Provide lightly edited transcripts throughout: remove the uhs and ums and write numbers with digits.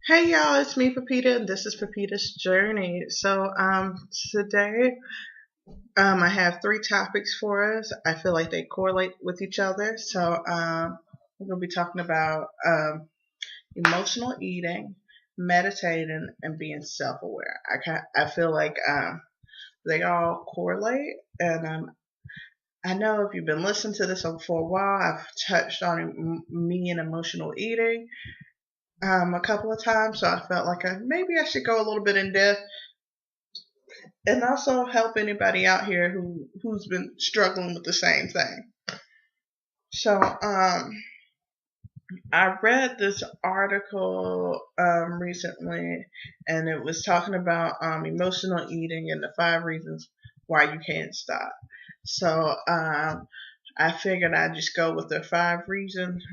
Hey y'all, it's me Pepita and this is Pepita's Journey. Today I have three topics for us. I feel like they correlate with each other. We're gonna be talking about emotional eating, meditating, and being self-aware. I feel like they all correlate, and I know if you've been listening to this for a while, I've touched on me and emotional eating a couple of times, so I felt like maybe I should go a little bit in depth and also help anybody out here who's been struggling with the same thing. So I read this article recently, and it was talking about emotional eating and the 5 reasons why you can't stop. So I figured I'd just go with the 5 reasons.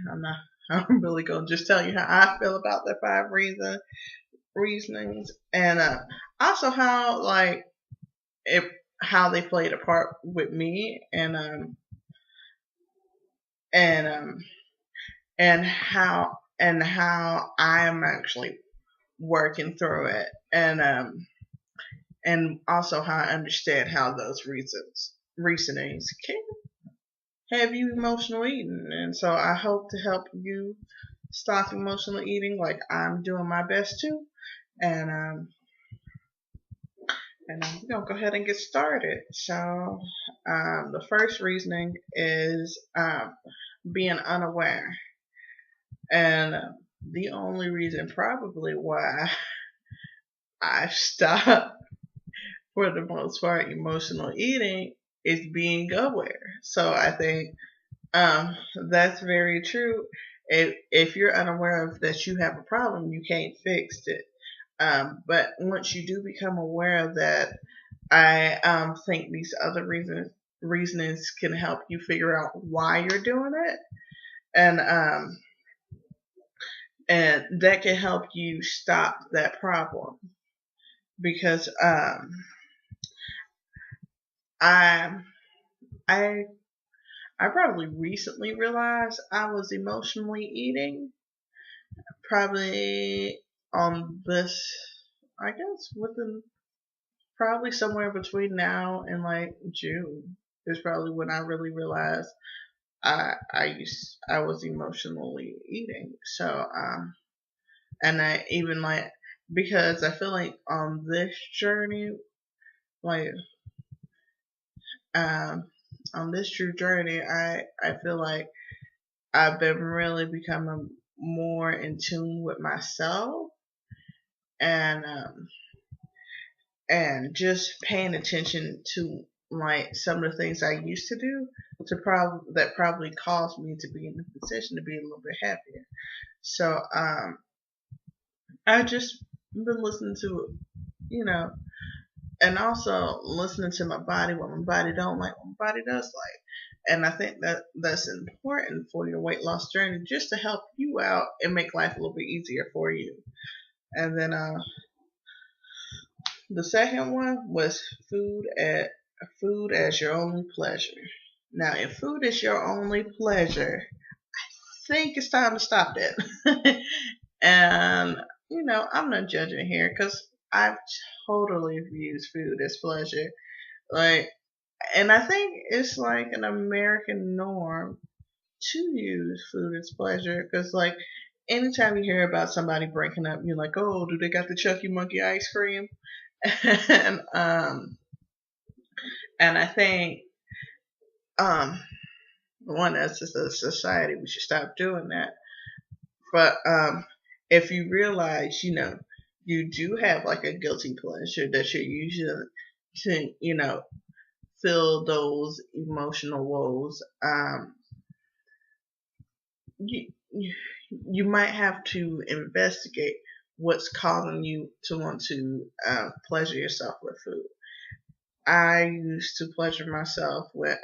I'm really gonna just tell you how I feel about the reasonings, and also how it how they played a part with me, and how I'm actually working through it, and also how I understand how those reasonings can have you emotional eating. And so I hope to help you stop emotional eating, like I'm doing my best to. And we're gonna go ahead and get started. The first reasoning is being unaware. And the only reason probably why I stopped for the most part emotional eating is being aware. So I think that's very true. If you're unaware of that you have a problem, you can't fix it. But once you do become aware of that, I think these other reasonings can help you figure out why you're doing it, and that can help you stop that problem. Because I I I probably recently realized I was emotionally eating, probably on this, I guess within probably somewhere between now and like June is probably when I really realized I was emotionally eating. And I even like, because I feel like on this journey, like um on this true journey, I feel like I've been really becoming more in tune with myself, and just paying attention to like some of the things I used to do that probably caused me to be in a position to be a little bit happier. So I just been listening to, you know, and also listening to my body, what my body don't like, what my body does like. And I think that that's important for your weight loss journey, just to help you out and make life a little bit easier for you. And then the second one was food as your only pleasure. Now, if food is your only pleasure, I think it's time to stop that. And I'm not judging here because I've totally used food as pleasure. Like, and I think it's like an American norm to use food as pleasure, because like anytime you hear about somebody breaking up, you're like, oh, do they got the Chucky Monkey ice cream? and and I think um one, as a society we should stop doing that. But if you realize, you do have like a guilty pleasure that you're using to, fill those emotional woes, you you might have to investigate what's causing you to want to pleasure yourself with food. I used to pleasure myself with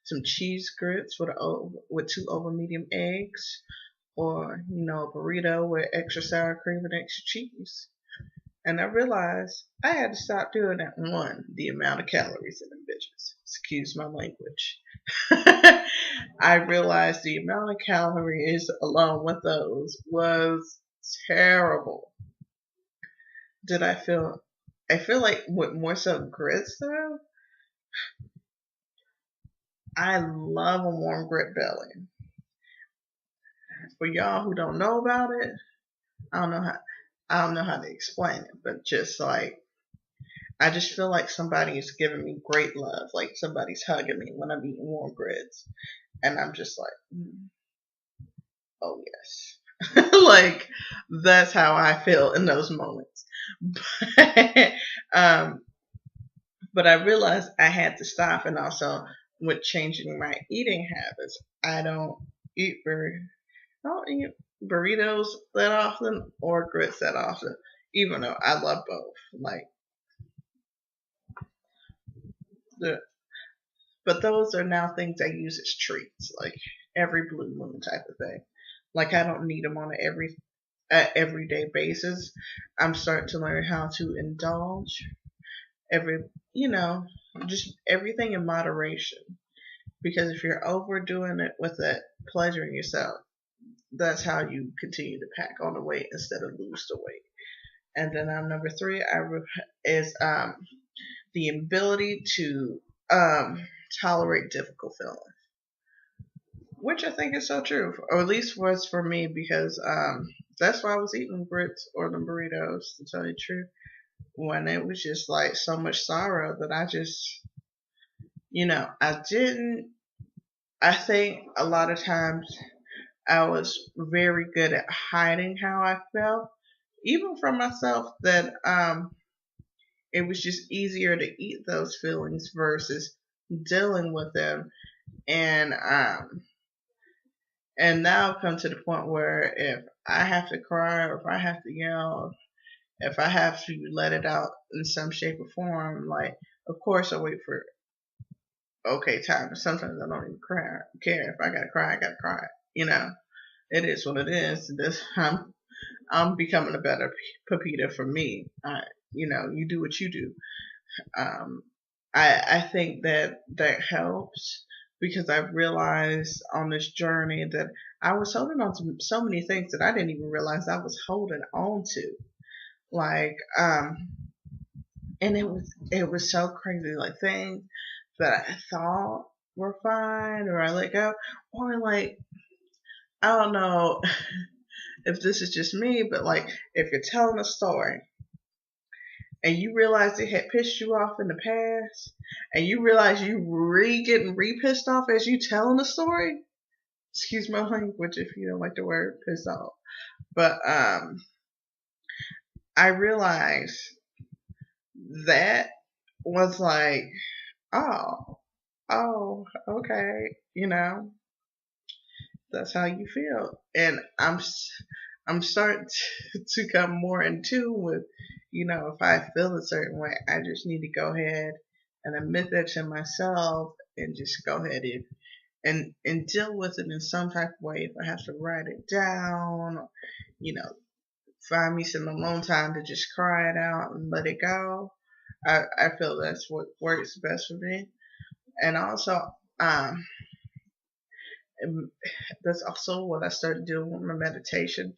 some cheese grits with two over medium eggs, or a burrito with extra sour cream and extra cheese. And I realized I had to stop doing that. One, the amount of calories in them bitches. Excuse my language. I realized the amount of calories along with those was terrible. Did I feel? I feel like with more so grits though. I love a warm grit belly. For y'all who don't know about it, I don't know how. I don't know how to explain it, but just like I just feel like somebody is giving me great love, like somebody's hugging me when I'm eating warm grits, and I'm just like, oh yes, like that's how I feel in those moments. But, um, but I realized I had to stop, and also with changing my eating habits, I don't eat very, I don't eat burritos that often or grits that often, even though I love both. Like the But those are now things I use as treats, like every blue moon type of thing. Like I don't need them on an everyday basis. I'm starting to learn how to indulge every, you know, just everything in moderation. Because if you're overdoing it with that pleasuring yourself, that's how you continue to pack on the weight instead of lose the weight. And then number three, is the ability to tolerate difficult feelings, which I think is so true, or at least was for me, because that's why I was eating grits or the burritos, to tell you the truth, when it was just like so much sorrow that I just, I didn't. I think a lot of times I was very good at hiding how I felt, even from myself, that it was just easier to eat those feelings versus dealing with them. And now I've come to the point where if I have to cry or if I have to yell, if I have to let it out in some shape or form, like, of course I wait for okay time. But sometimes I don't even care. If I gotta cry, I gotta cry. You know, it is what it is. I'm becoming a better Pepita for me. You do what you do. Um, I think that helps because I've realized on this journey that I was holding on to so many things that I didn't even realize I was holding on to. Like, and it was so crazy. Like things that I thought were fine, or I let go, or like I don't know if this is just me, but like if you're telling a story and you realize it had pissed you off in the past, and you realize you getting pissed off as you telling the story. Excuse my language if you don't like the word pissed off, but I realized that was like, oh, okay, that's how you feel, and I'm starting to come more in tune with, if I feel a certain way, I just need to go ahead and admit that to myself and just go ahead and deal with it in some type of way. If I have to write it down, or, you know, find me some alone time to just cry it out and let it go. I feel that's what works best for me. And also, um, that's also what I started doing with my meditation,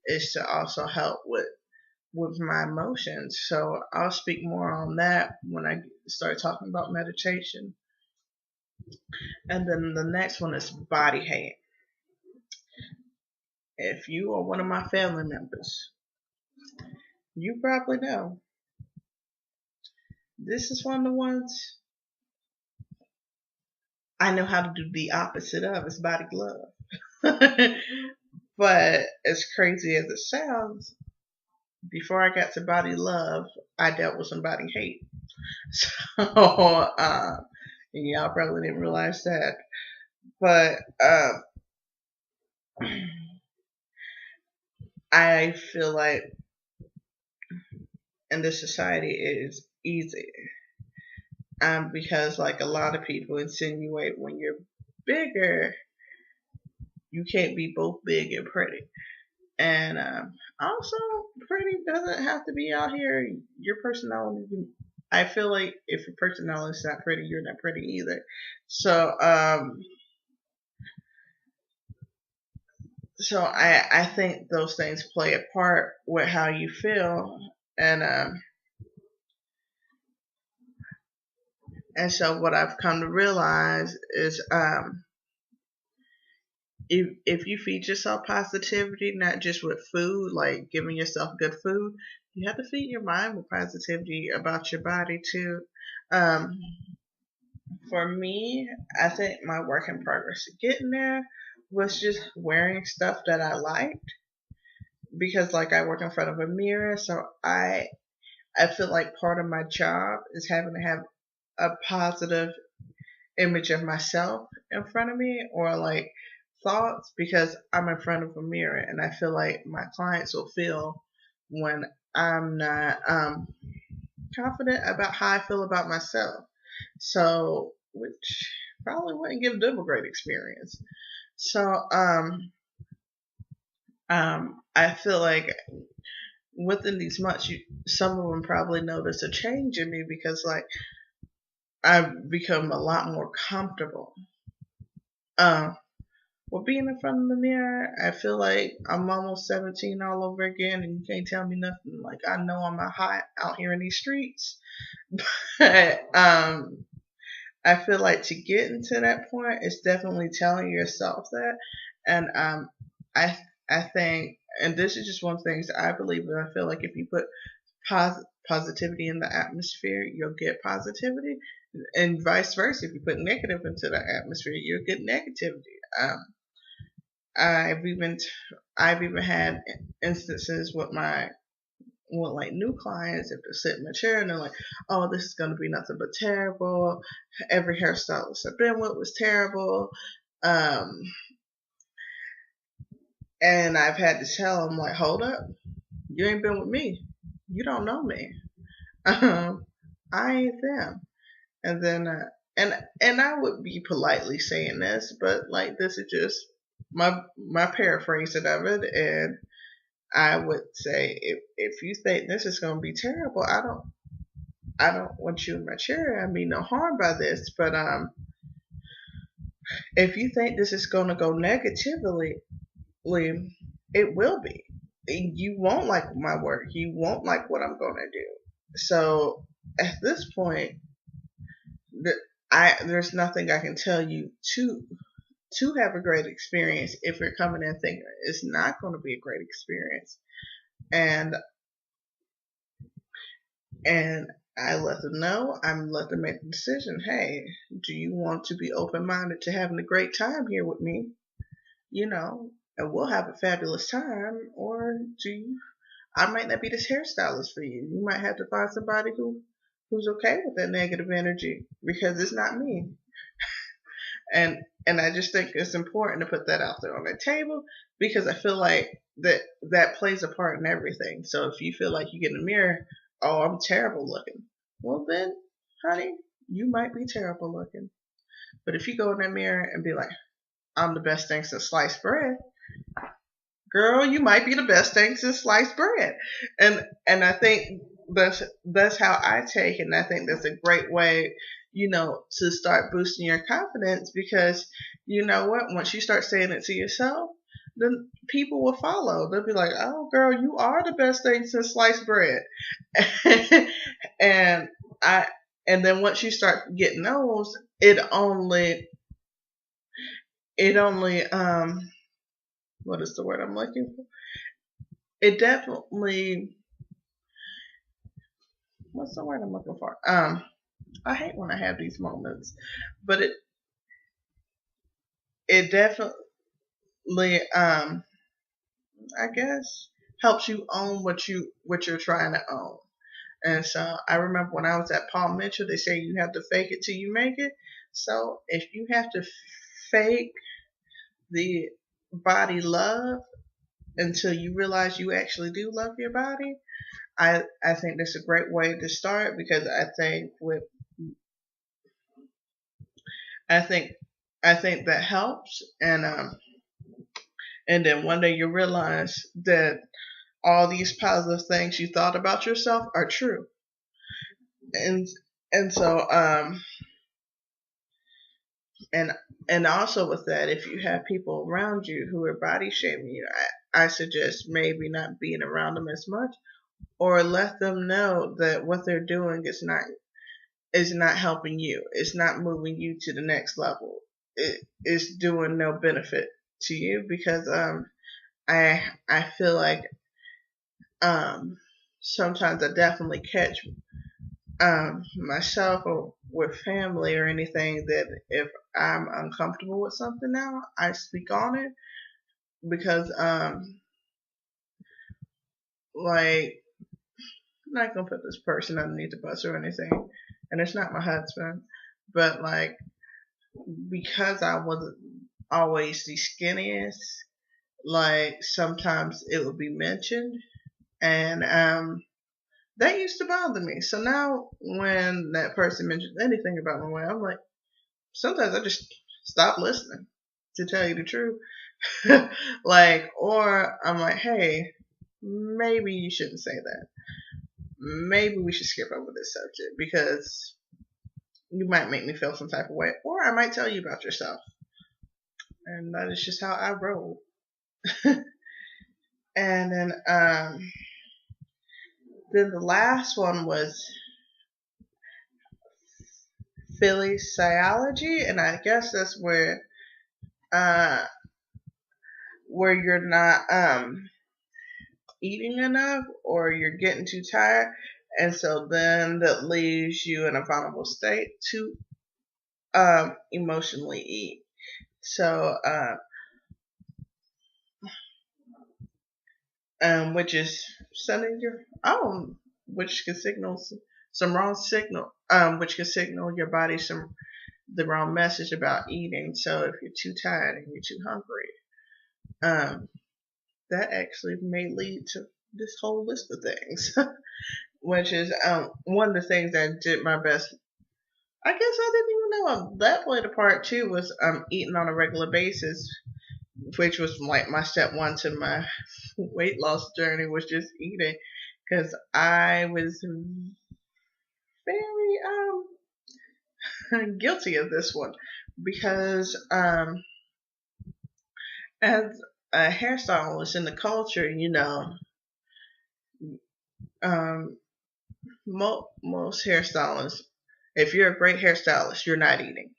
is to also help with my emotions. So I'll speak more on that when I start talking about meditation. And then the next one is body hate. If you are one of my family members, you probably know this is one of the ones I know how to do the opposite of. It's body love. But as crazy as it sounds, before I got to body love, I dealt with some body hate. So, and y'all probably didn't realize that. But I feel like in this society it is easy. Because like a lot of people insinuate when you're bigger, you can't be both big and pretty. And also, pretty doesn't have to be out here. Your personality. I feel like if your personality is not pretty, you're not pretty either. So so I think those things play a part with how you feel, and so what I've come to realize is if you feed yourself positivity, not just with food, like giving yourself good food, you have to feed your mind with positivity about your body too. Um, for me, I think my work in progress of getting there was just wearing stuff that I liked because like I work in front of a mirror, so I feel like part of my job is having to have a positive image of myself in front of me or like thoughts because I'm in front of a mirror and I feel like my clients will feel when I'm not confident about how I feel about myself. So, which probably wouldn't give them a great experience. So, I feel like within these months, some of them probably notice a change in me because like I've become a lot more comfortable. Um, Well, being in front of the mirror, I feel like I'm almost 17 all over again, and you can't tell me nothing. Like I know I'm a hot out here in these streets, but I feel like to get into that point, it's definitely telling yourself that, and I I think, and this is just one of the things I believe in. I feel like if you put positivity in the atmosphere, you'll get positivity, and vice versa. If you put negative into the atmosphere, you'll get negativity. I've even I've even had instances with my like new clients if they sit in the chair and they're like, "Oh, this is going to be nothing but terrible. Every hairstylist I've been with was terrible," um, and I've had to tell them like, "Hold up, you ain't been with me. You don't know me. I ain't them." And then and I would be politely saying this, but like this is just my paraphrasing of it, and I would say if you think this is going to be terrible, I don't want you in my chair. I mean no harm by this, but if you think this is going to go negatively, it will be. You won't like my work. You won't like what I'm going to do. So at this point, there's nothing I can tell you to have a great experience if you're coming in thinking it's not going to be a great experience. And and I let them know. I'm let them make the decision. Hey, do you want to be open minded to having a great time here with me? You know, and we'll have a fabulous time. Or do you? I might not be this hairstylist for you. You might have to find somebody who's okay with that negative energy because it's not me. And I just think it's important to put that out there on the table because I feel like that plays a part in everything. So if you feel like you get in the mirror, oh, I'm terrible looking. Well then, honey, you might be terrible looking. But if you go in that mirror and be like, I'm the best thing since sliced bread, girl, you might be the best thing since sliced bread. And I think that's how I take it, and I think that's a great way, to start boosting your confidence because you know what? Once you start saying it to yourself, then people will follow. They'll be like, "Oh, girl, you are the best thing since sliced bread," and I. And then once you start getting those, it only what is the word I'm looking for? It definitely what's the word I'm looking for? I hate when I have these moments, but it definitely I guess helps you own what you're trying to own. And so I remember when I was at Paul Mitchell, they say you have to fake it till you make it. So if you have to fake the body love until you realize you actually do love your body, I think that's a great way to start because I think I think that helps, and then one day you realize that all these positive things you thought about yourself are true, and and so and also with that, if you have people around you who are body shaming you, I suggest maybe not being around them as much, or let them know that what they're doing is not helping you. It's not moving you to the next level. It's doing no benefit to you because I feel like um sometimes I definitely catch myself or with family or anything that if I'm uncomfortable with something now, I speak on it because like I'm not gonna put this person underneath the bus or anything, and it's not my husband, but like because I wasn't always the skinniest, like sometimes it would be mentioned, and that used to bother me. So now when that person mentions anything about my weight, I'm like, sometimes I just stop listening. To tell you the truth, like, or I'm like, hey, maybe you shouldn't say that. Maybe we should skip over this subject because you might make me feel some type of way, or I might tell you about yourself, and that is just how I roll. And then the last one was physiology, and I guess that's uh where you're not eating enough or you're getting too tired, and so then that leaves you in a vulnerable state to emotionally eat. So which is sending your which can signal some wrong signal, which can signal your body the wrong message about eating. So if you're too tired and you're too hungry, um, that actually may lead to this whole list of things, which is one of the things I did my best. I guess I didn't even know that played a part too was eating on a regular basis, which was like my step one to my weight loss journey was just eating because I was very guilty of this one because as a hairstylist in the culture, um, most hairstylists, if you're a great hairstylist, you're not eating.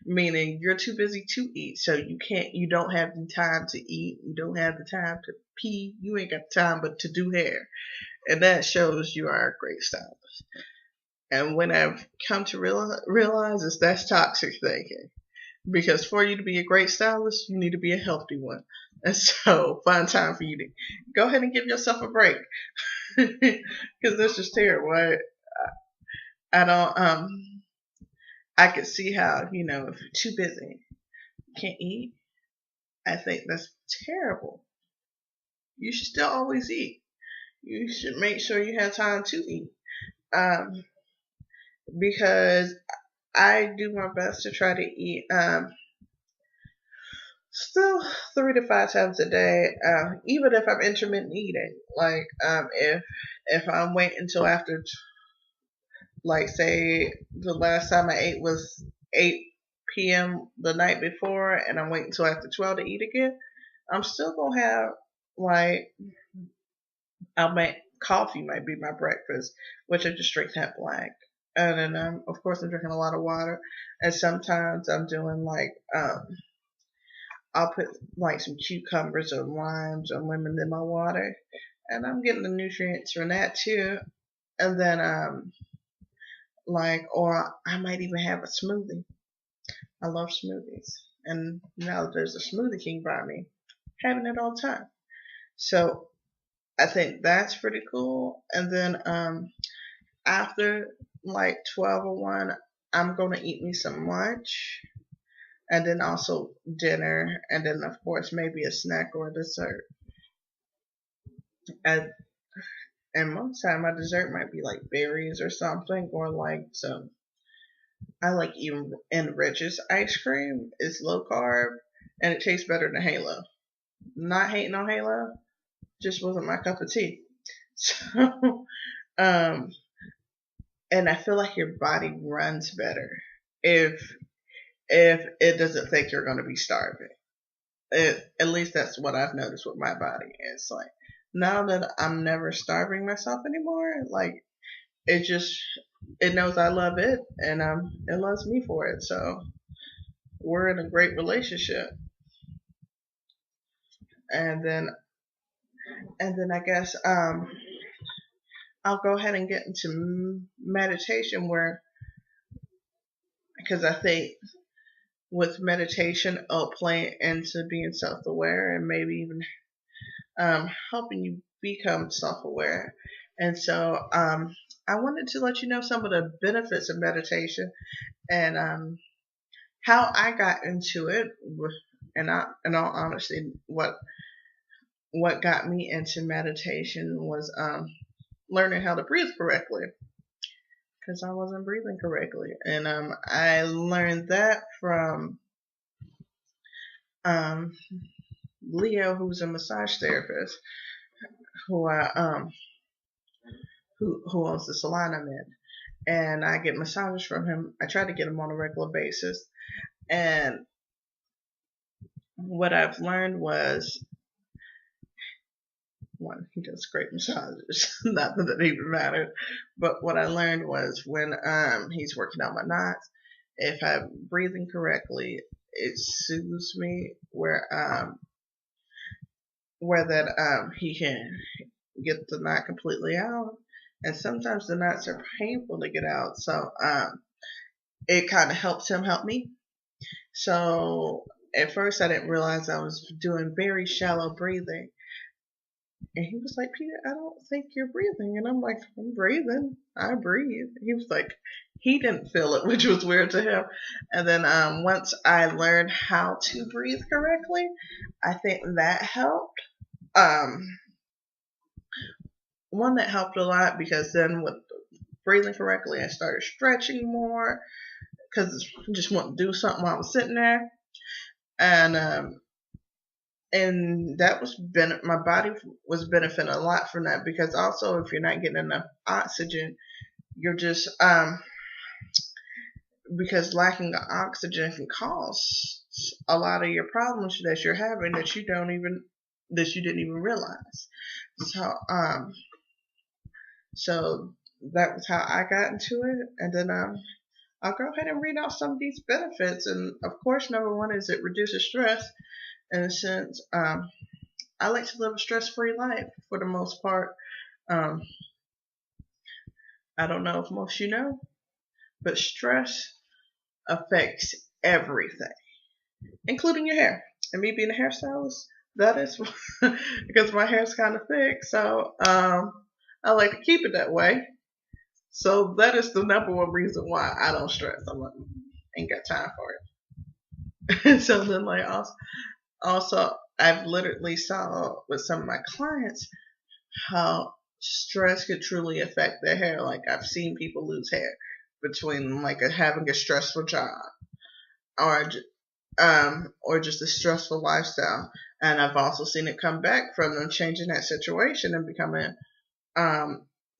Meaning you're too busy to eat, so you don't have the time to eat, you don't have the time to pee, you ain't got time but to do hair. And that shows you are a great stylist. And when I've come to realize is that's toxic thinking. Because for you to be a great stylist, you need to be a healthy one. And so find time for you to go ahead and give yourself a break. Because that's just terrible. I don't I could see how, if you're too busy, you can't eat. I think that's terrible. You should still always eat. You should make sure you have time to eat. Um, because I do my best to try to eat still 3 to 5 times a day, even if I'm intermittent eating. Like if I'm waiting until after, like say the last time I ate was 8 p.m. the night before, and I'm waiting until after 12 to eat again, I'm still gonna have like I'll make coffee might be my breakfast, which I just drink that black. And then of course I'm drinking a lot of water, and sometimes I'm doing like I'll put like some cucumbers or limes or lemon in my water, and I'm getting the nutrients from that too. And then or I might even have a smoothie. I love smoothies, and now that there's a smoothie king by me, having it all the time. So I think that's pretty cool. And then after like 12 or 1, I'm gonna eat me some lunch, and then also dinner, and then of course maybe a snack or a dessert. And and most time my dessert might be like berries or something, or like some. I like even Enrich's ice cream. It's low carb and it tastes better than Halo. Not hating on Halo, just wasn't my cup of tea. So, um, and I feel like your body runs better if if it doesn't think you're going to be starving. At least that's what I've noticed with my body. It's like now that I'm never starving myself anymore, like it just it knows I love it and it loves me for it. So we're in a great relationship. And then I guess I'll go ahead and get into meditation where because I think with meditation it'll play into being self-aware and maybe even helping you become self-aware. And so I wanted to let you know some of the benefits of meditation and how I got into it. And in all honesty, what got me into meditation was learning how to breathe correctly because I wasn't breathing correctly, and I learned that from um, Leo, who's a massage therapist, who I who owns the salon I'm in, and I get massages from him. I try to get them on a regular basis, and what I've learned was one, he does great massages. Not that it even mattered. But what I learned was when he's working out my knots, if I'm breathing correctly, it soothes me where that he can get the knot completely out. And sometimes the knots are painful to get out. So it kind of helps him help me. So at first I didn't realize I was doing very shallow breathing. And he was like, Peter, I don't think you're breathing. And I'm like, I'm breathing. I breathe. He was like, he didn't feel it, which was weird to him. And then once I learned how to breathe correctly, I think that helped. One that helped a lot because then with breathing correctly, I started stretching more because I just wanted to do something while I was sitting there. And that was my body was benefiting a lot from that because also if you're not getting enough oxygen, you're just because lacking of oxygen can cause a lot of your problems that you're having that you didn't even realize. So that was how I got into it, and then I'll go ahead and read out some of these benefits. And of course, number one is it reduces stress. In a sense, I like to live a stress-free life for the most part. Um, I don't know if most you know, but stress affects everything, including your hair. And me being a hairstylist, that is because my hair's kind of thick, so I like to keep it that way. So that is the number one reason why I don't stress. I'm like, ain't got time for it. So then, like also, I've literally saw with some of my clients how stress could truly affect their hair. Like I've seen people lose hair between like having a stressful job or or just a stressful lifestyle. And I've also seen it come back from them changing that situation and becoming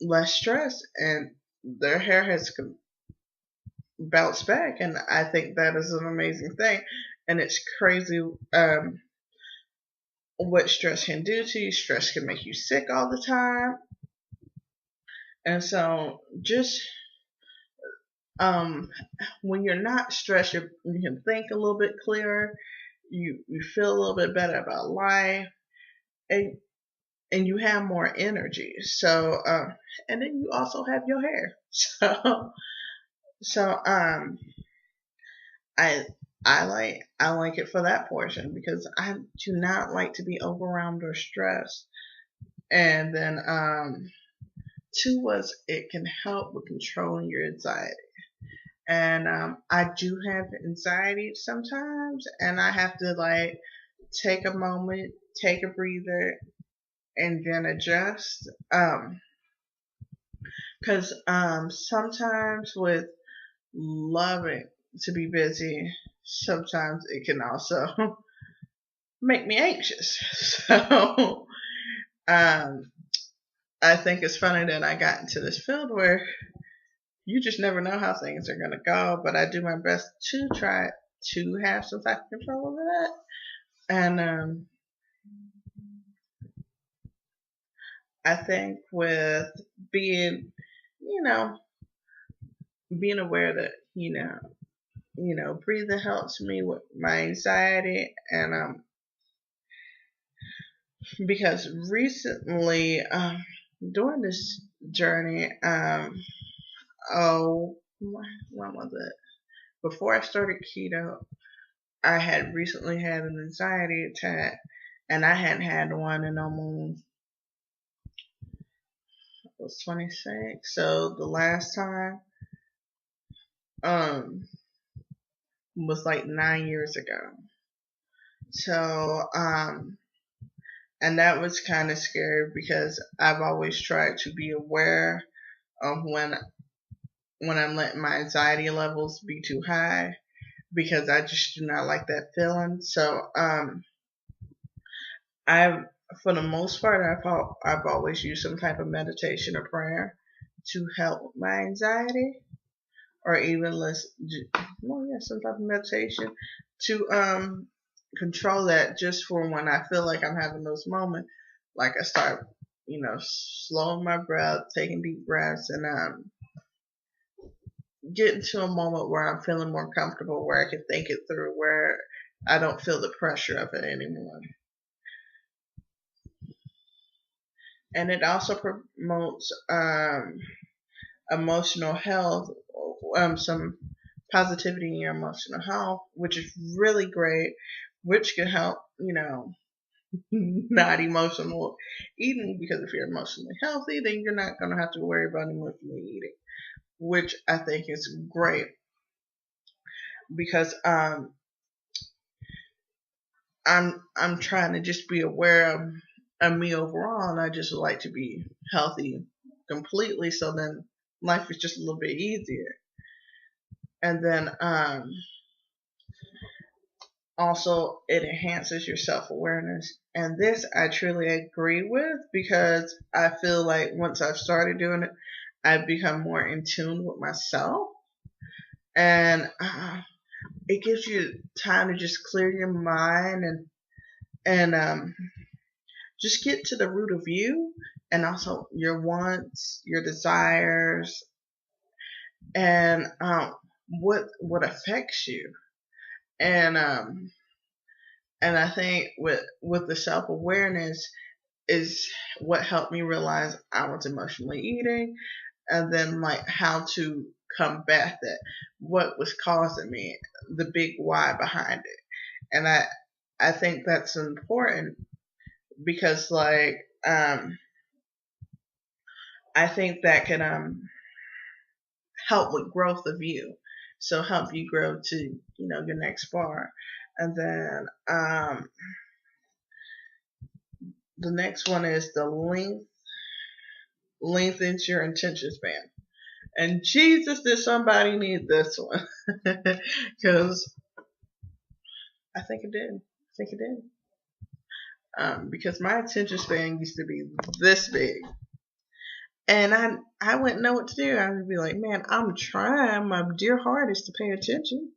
less stressed, and their hair has bounced back. And I think that is an amazing thing. And it's crazy what stress can do to you. Stress can make you sick all the time. And so just when you're not stressed, you can think a little bit clearer. You feel a little bit better about life, and you have more energy. So and then you also have your hair. So I I like it for that portion because I do not like to be overwhelmed or stressed. And then two was it can help with controlling your anxiety. And I do have anxiety sometimes, and I have to like take a moment, take a breather, and then adjust. Because sometimes with loving to be busy, sometimes it can also make me anxious. So I think it's funny that I got into this field where you just never know how things are going to go. But I do my best to try to have some type of control over that. And I think with being, you know, being aware that, breathing helps me with my anxiety. And because recently, during this journey, when was it? Before I started keto, I had recently had an anxiety attack, and I hadn't had one in almost, I was 26. So the last time um was like 9 years ago. So and that was kind of scary because I've always tried to be aware of when I'm letting my anxiety levels be too high, because I just do not like that feeling. So I've for the most part I've always used some type of meditation or prayer to help my anxiety, or even some type of meditation to control that, just for when I feel like I'm having those moments. Like I start, slowing my breath, taking deep breaths, and getting to a moment where I'm feeling more comfortable, where I can think it through, where I don't feel the pressure of it anymore. And it also promotes emotional health, some positivity in your emotional health, which is really great, which can help, not emotional eating, because if you're emotionally healthy, then you're not going to have to worry about emotionally eating, which I think is great, because I'm trying to just be aware of me overall, and I just like to be healthy completely, so then life is just a little bit easier. And then also it enhances your self-awareness, and this I truly agree with, because I feel like once I've started doing it, I've become more in tune with myself, and it gives you time to just clear your mind, and just get to the root of you, and also your wants, your desires, and what affects you. And I think with the self awareness is what helped me realize I was emotionally eating, and then like how to combat that, what was causing me, the big why behind it. And I think that's important, because like I think that can help with growth of you, so help you grow to your next bar. And then the next one is the lengthens your attention span. And Jesus, did somebody need this one? Because I think it did. I think it did. Because my attention span used to be this big, and I wouldn't know what to do. I would be like, man, I'm trying my dear hardest to pay attention,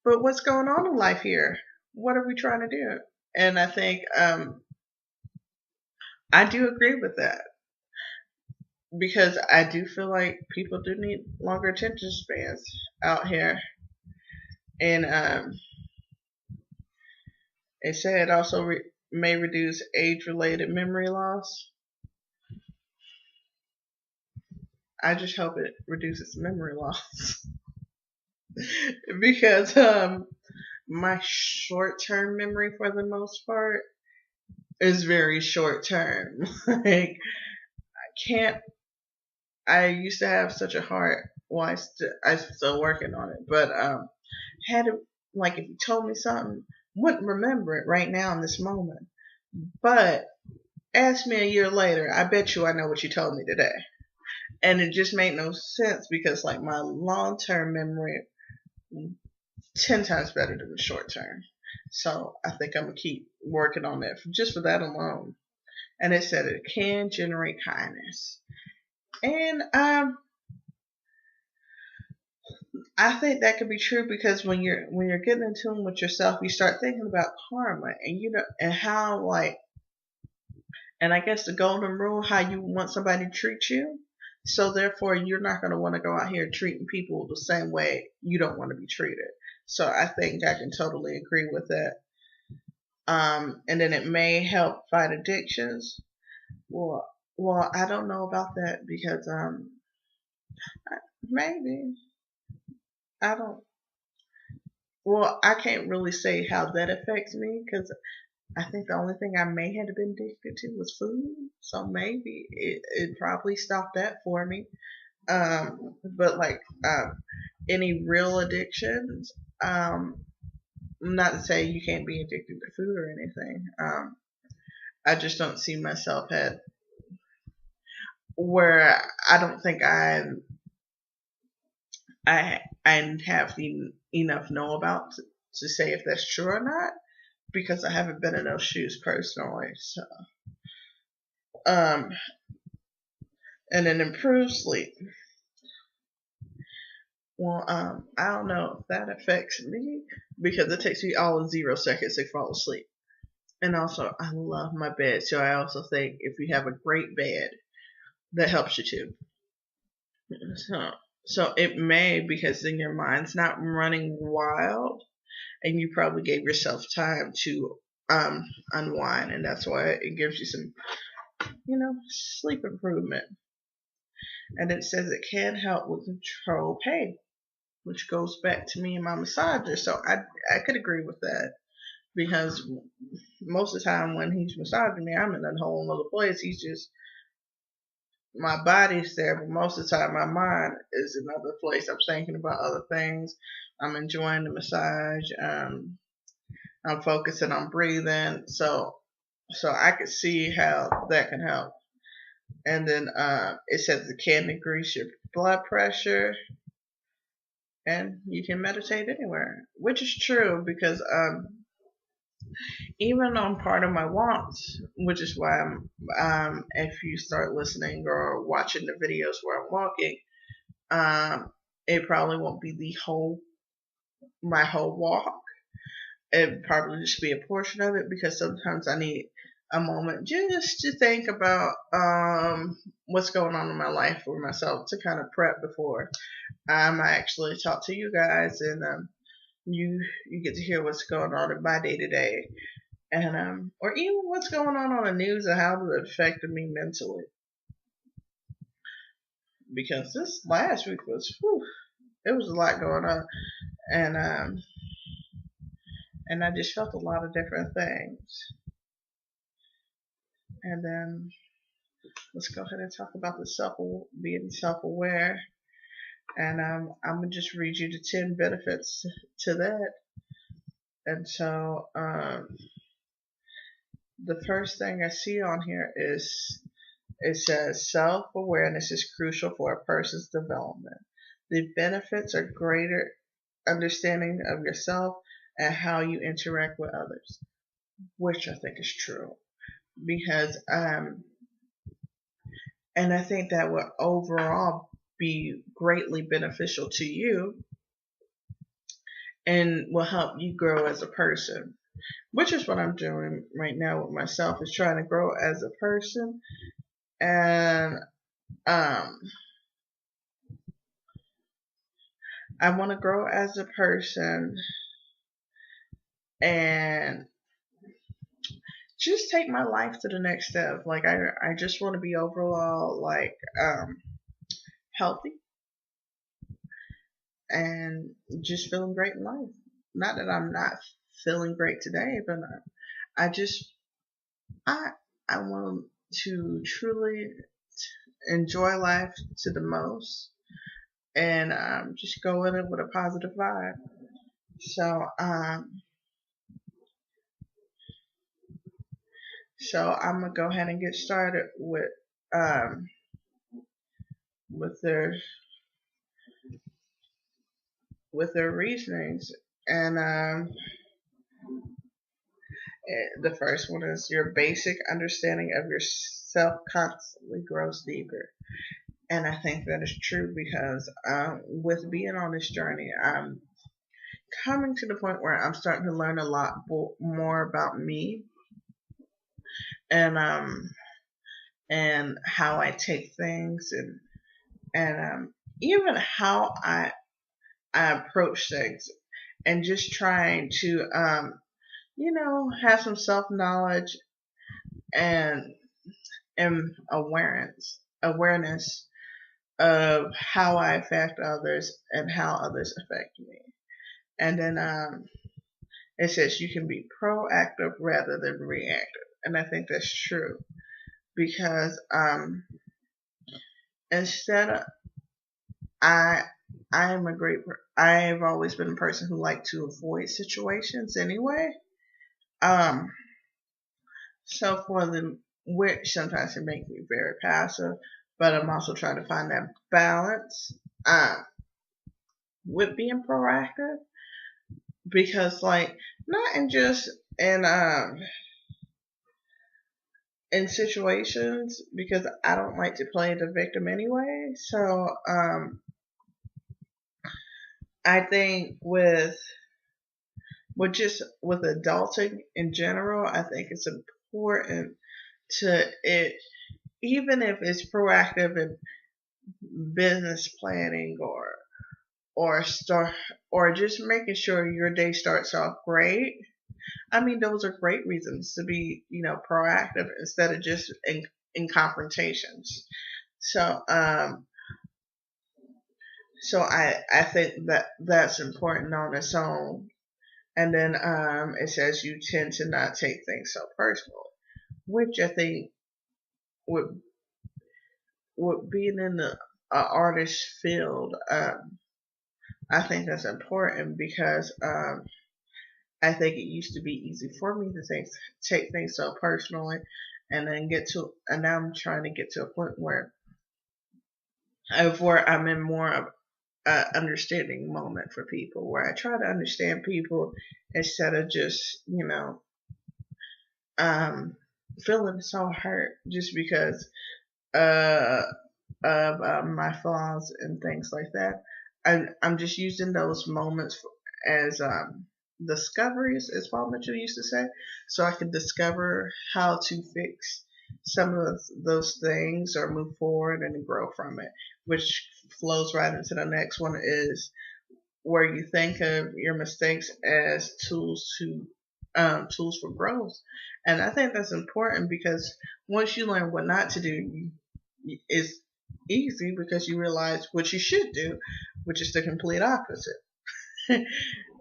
but what's going on in life here? What are we trying to do? And I think I do agree with that, because I do feel like people do need longer attention spans out here. And it said it also may reduce age-related memory loss. I just hope it reduces memory loss. Because my short-term memory, for the most part, is very short-term. Like, can't I used to have such a heart. Well, I'm still working on it, but had to, like, if you told me something, wouldn't remember it right now in this moment. But ask me a year later, I bet you I know what you told me today. And it just made no sense, because like my long term memory 10 times better than the short term. So I think I'm gonna keep working on that just for that alone. And it said it can generate kindness. And I think that could be true because when you're getting in tune with yourself, you start thinking about karma and and how like, and I guess the golden rule, how you want somebody to treat you. So therefore, you're not going to want to go out here treating people the same way you don't want to be treated. So I think I can totally agree with that. And then it may help fight addictions. Well, well, I don't know about that because maybe I don't. Well, I can't really say how that affects me because I think the only thing I may have been addicted to was food. So maybe it probably stopped that for me. But like any real addictions, not to say you can't be addicted to food or anything. I just don't see myself at where I don't think I have the enough know about to say if that's true or not because I haven't been in those shoes personally. So, um, and then improved sleep. Well, I don't know if that affects me because it takes me all of 0 seconds to fall asleep. And also, I love my bed, so I also think if you have a great bed, that helps you too. So, so it may because then your mind's not running wild, and you probably gave yourself time to unwind, and that's why it gives you some, sleep improvement. And it says it can help with control pain, which goes back to me and my massager. So I could agree with that because most of the time when he's massaging me, I'm in a whole other place. He's just my body's there, but most of the time my mind is in another place. I'm thinking about other things. I'm enjoying the massage. I'm focusing on breathing. So I could see how that can help. And then it says it can decrease your blood pressure, and you can meditate anywhere, which is true because even on part of my walks, which is why if you start listening or watching the videos where I'm walking, it probably won't be my whole walk. It probably just be a portion of it because sometimes I need a moment just to think about what's going on in my life for myself to kind of prep before I actually talk to you guys and you get to hear what's going on in my day to day and or even what's going on the news and how it affected me mentally because this last week was it was a lot going on and and I just felt a lot of different things. And then let's go ahead and talk about being self-aware. And I'm gonna just read you the 10 benefits to that. And so the first thing I see on here is it says self-awareness is crucial for a person's development. The benefits are greater understanding of yourself and how you interact with others, which I think is true because and I think that will overall be greatly beneficial to you and will help you grow as a person, which is what I'm doing right now with myself is trying to grow as a person. And um, I want to grow as a person and just take my life to the next step. Like I just want to be overall like healthy and just feeling great in life. Not that I'm not feeling great today, but I just I I want to truly enjoy life to the most and just go in it with a positive vibe. So so I'm gonna go ahead and get started um with their reasonings and the first one is your basic understanding of yourself constantly grows deeper. And I think that is true because with being on this journey, I'm coming to the point where I'm starting to learn a lot more about me and how I take things and even how I approach things and just trying to have some self knowledge and awareness of how I affect others and how others affect me. And then it says you can be proactive rather than reactive, and I think that's true because instead of I I am a I've always been a person who liked to avoid situations anyway. Um, so for the which sometimes it makes me very passive, but I'm also trying to find that balance um with being proactive because like not in just in situations because I don't like to play the victim anyway. So I think with adulting in general, I think it's important to it even if it's proactive in business planning or start or just making sure your day starts off great. I mean, those are great reasons to be, proactive instead of just in confrontations. So, I think that that's important on its own. And then it says you tend to not take things so personally, which I think would being in the artist field, I think that's important because I think it used to be easy for me to take things so personally, and then and now I'm trying to get to a point where I'm in more of understanding moment for people, where I try to understand people instead of just um, feeling so hurt just because uh, of my flaws and things like that. I'm just using those moments as discoveries, as Paul Mitchell used to say, so I can discover how to fix some of those things or move forward and grow from it, which flows right into the next one is where you think of your mistakes as tools for growth. And I think that's important because once you learn what not to do, it's easy because you realize what you should do, which is the complete opposite,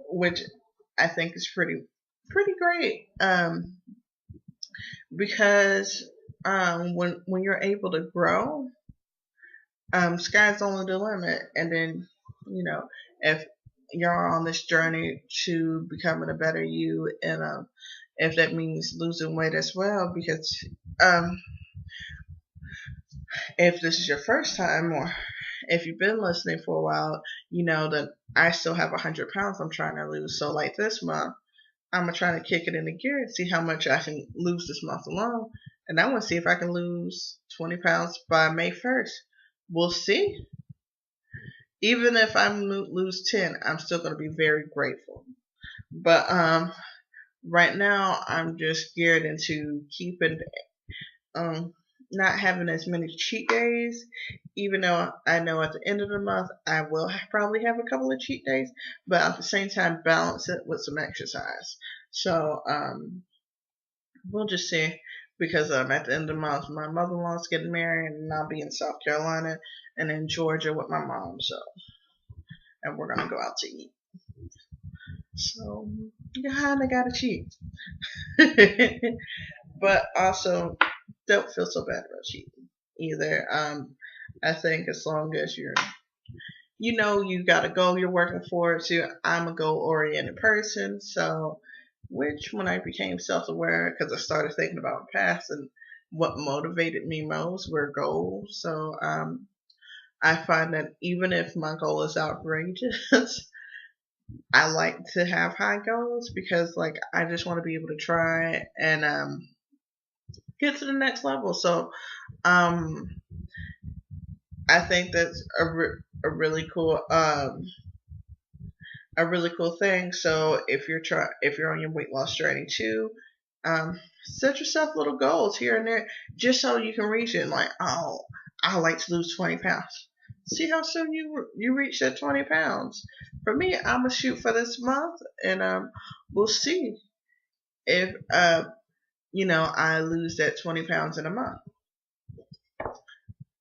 which I think is pretty great. Because when you're able to grow, sky's only the limit. And then, if you're on this journey to becoming a better you, and if that means losing weight as well, because um, if this is your first time or if you've been listening for a while, you know that I still have 100 pounds I'm trying to lose. So like this month, I'm gonna try to kick it into gear and see how much I can lose this month alone. And I want to see if I can lose 20 pounds by May 1st. We'll see. Even if I lose 10, I'm still gonna be very grateful. But right now I'm just geared into keeping um not having as many cheat days, even though I know at the end of the month I will probably have a couple of cheat days, but at the same time balance it with some exercise. So we'll just see because at the end of the month my mother-in-law's getting married and I'll be in South Carolina and in Georgia with my mom. So and we're gonna go out to eat. So you kinda gotta cheat, but also don't feel so bad about cheating either. I think as long as you got a goal you're working for. To I'm a goal oriented person, so which when I became self aware because I started thinking about the past and what motivated me most were goals. So I find that even if my goal is outrageous, I like to have high goals because like I just want to be able to try and get to the next level. So um I think that's a really cool thing. So if you're on your weight loss journey too, set yourself little goals here and there, just so you can reach it. Like, oh, I like to lose 20 pounds. See how soon you reach that 20 pounds. For me, I'm gonna shoot for this month, and we'll see if I lose that 20 pounds in a month.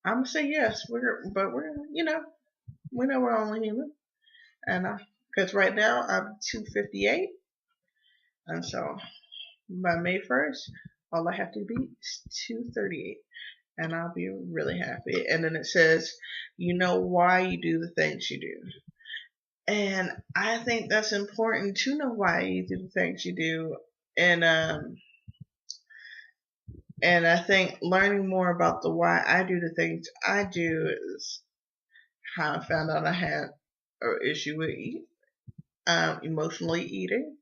I'm gonna say yes. We're we know we're only human, and because right now I'm 258, and so by May 1st, all I have to be is 238, and I'll be really happy. And then it says, you know why you do the things you do. And I think that's important to know why you do the things you do. And I think learning more about the why I do the things I do is how I found out I had an issue with emotionally eating.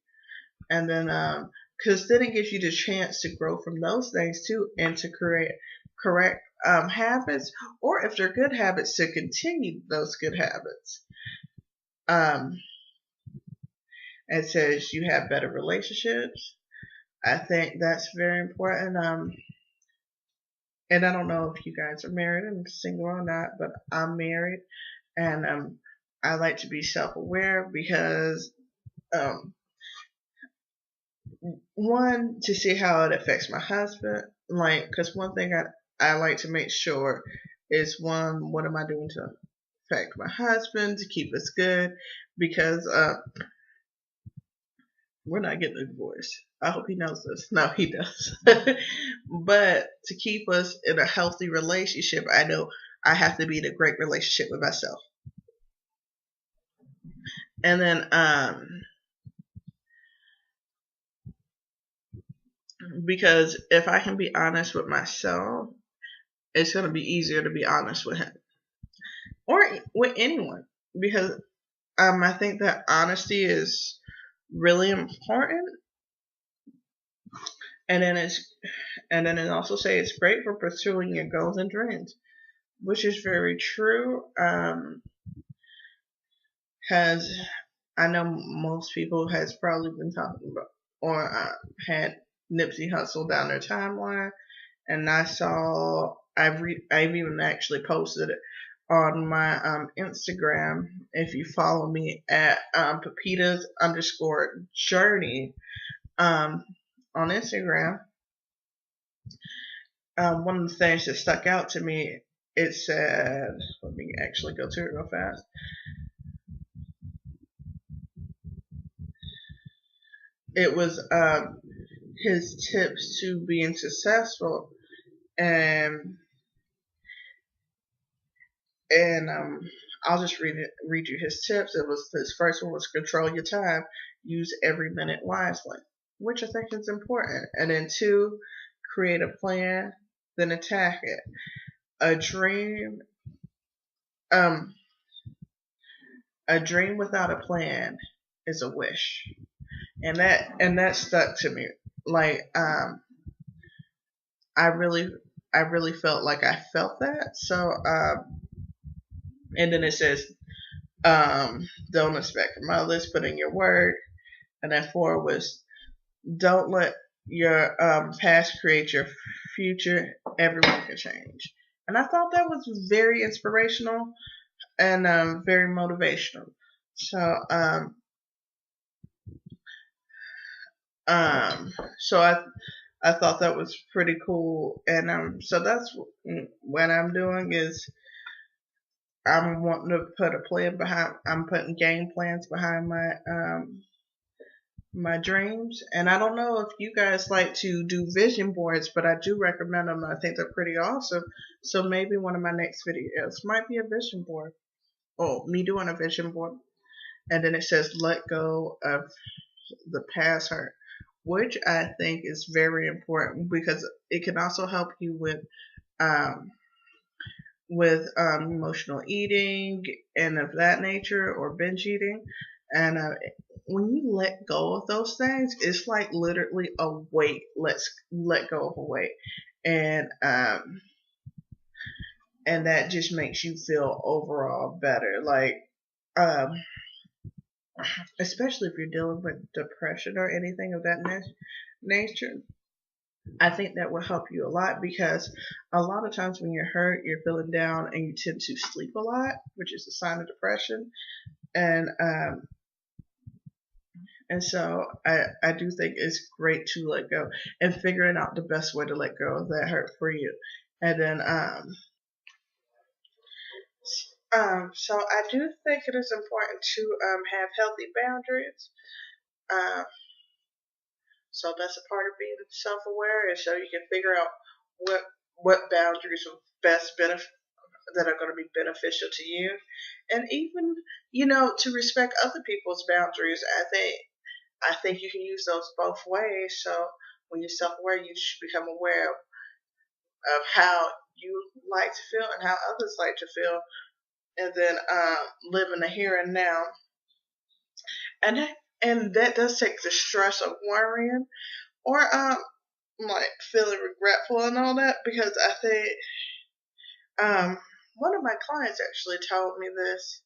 And then, because then it gives you the chance to grow from those things too, and to create correct habits, or if they're good habits, to continue those good habits. Um, it says you have better relationships. I think that's very important. And I don't know if you guys are married and single or not, but I'm married, and I like to be self-aware because um, one, to see how it affects my husband. Like, because one thing I like to make sure is, one, what am I doing to affect my husband to keep us good? Because we're not getting a divorce. I hope he knows this. No, he does. But to keep us in a healthy relationship, I know I have to be in a great relationship with myself. And then, because if I can be honest with myself, it's going to be easier to be honest with him or with anyone. Because I think that honesty is really important. And then it also says it's great for pursuing your goals and dreams, which is very true. Has I know most people has probably been talking about or had Nipsey Hussle down their timeline, and I've even actually posted it on my Instagram. If you follow me at Pepita's underscore journey on Instagram, one of the things that stuck out to me, it said, let me actually go to it real fast. It was his tips to being successful, and I'll just read you his tips. It was his first one was control your time, use every minute wisely, which I think is important. And then two, create a plan, then attack it. A dream, um, a dream without a plan is a wish, and that stuck to me. Like I really I really felt like I felt that. So and then it says don't expect from others, put in your word. And then four was don't let your past create your future. Everyone can change. And I thought that was very inspirational and very motivational. So um, so I thought that was pretty cool. And so that's what I'm doing is I'm wanting to put a plan behind. I'm putting game plans behind my dreams. And I don't know if you guys like to do vision boards, but I do recommend them. I think they're pretty awesome. So maybe one of my next videos might be a vision board. Oh, me doing a vision board. And then it says let go of the past hurt, which I think is very important because it can also help you um, emotional eating and of that nature, or binge eating. And when you let go of those things, it's like literally a weight. Let's let go of a weight. And and that just makes you feel overall better. Like, um, especially if you're dealing with depression or anything of that nature, I think that will help you a lot because a lot of times when you're hurt, you're feeling down, and you tend to sleep a lot, which is a sign of depression. And so I do think it's great to let go and figuring out the best way to let go of that hurt for you. And then so I do think it is important to have healthy boundaries. Um, so that's a part of being self-aware, and so you can figure out what boundaries will best benefit that are going to be beneficial to you, and even to respect other people's boundaries. I think you can use those both ways. So when you're self-aware, you should become aware of how you like to feel and how others like to feel, and then live in the here and now. And that does take the stress of worrying or like feeling regretful and all that, because I think um one of my clients actually told me this,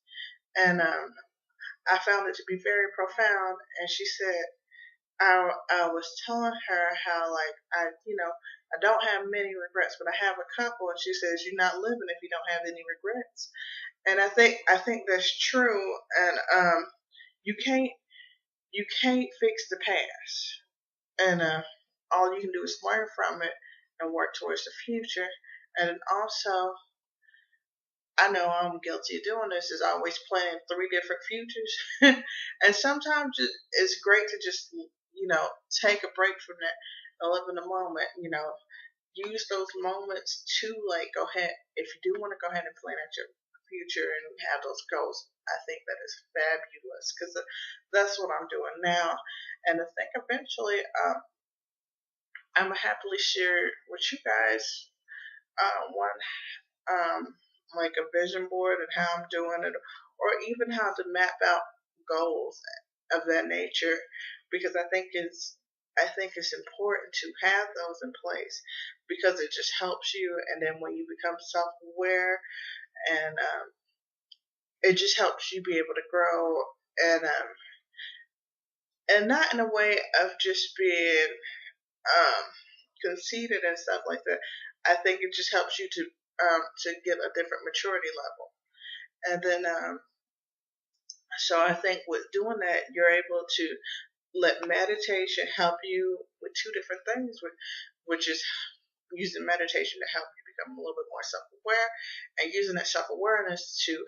and I found it to be very profound. And she said, I was telling her how, like, I don't have many regrets, but I have a couple. And she says, you're not living if you don't have any regrets. And I think that's true. And you can't fix the past, and all you can do is learn from it and work towards the future. And also, I know I'm guilty of doing this, is always planning three different futures. And sometimes it's great to just, take a break from that and live in the moment. Use those moments to, like, go ahead. If you do want to go ahead and plan out your future and have those goals, I think that is fabulous, because that's what I'm doing now. And I think eventually I'm going to happily share with you guys one like a vision board and how I'm doing it, or even how to map out goals of that nature, because I think it's important to have those in place, because it just helps you. And then when you become self-aware, and it just helps you be able to grow, and not in a way of just being um, conceited and stuff like that. I think it just helps you to get a different maturity level. And then so I think with doing that, you're able to let meditation help you with two different things, which is using meditation to help you become a little bit more self-aware, and using that self-awareness to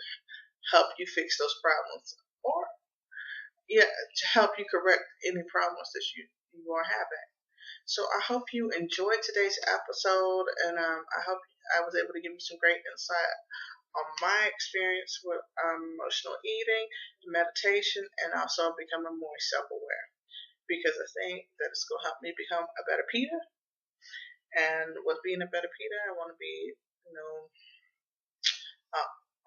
help you fix those problems, or to help you correct any problems that you are having. So I hope you enjoyed today's episode, and I hope I was able to give you some great insight on my experience with emotional eating, meditation, and also becoming more self-aware, because I think that it's going to help me become a better Peta. And with being a better Peta, I want to be, an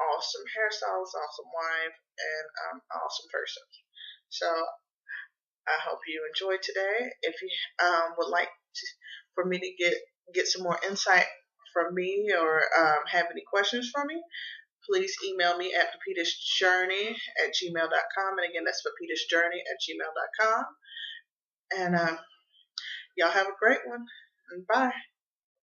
awesome hairstylist, awesome wife, and awesome person. So I hope you enjoyed today. If you would like for me to get some more insight from me, or have any questions for me, please email me at pepitasjourney@gmail.com. And again, that's pepitasjourney@gmail.com. And y'all have a great one. And bye.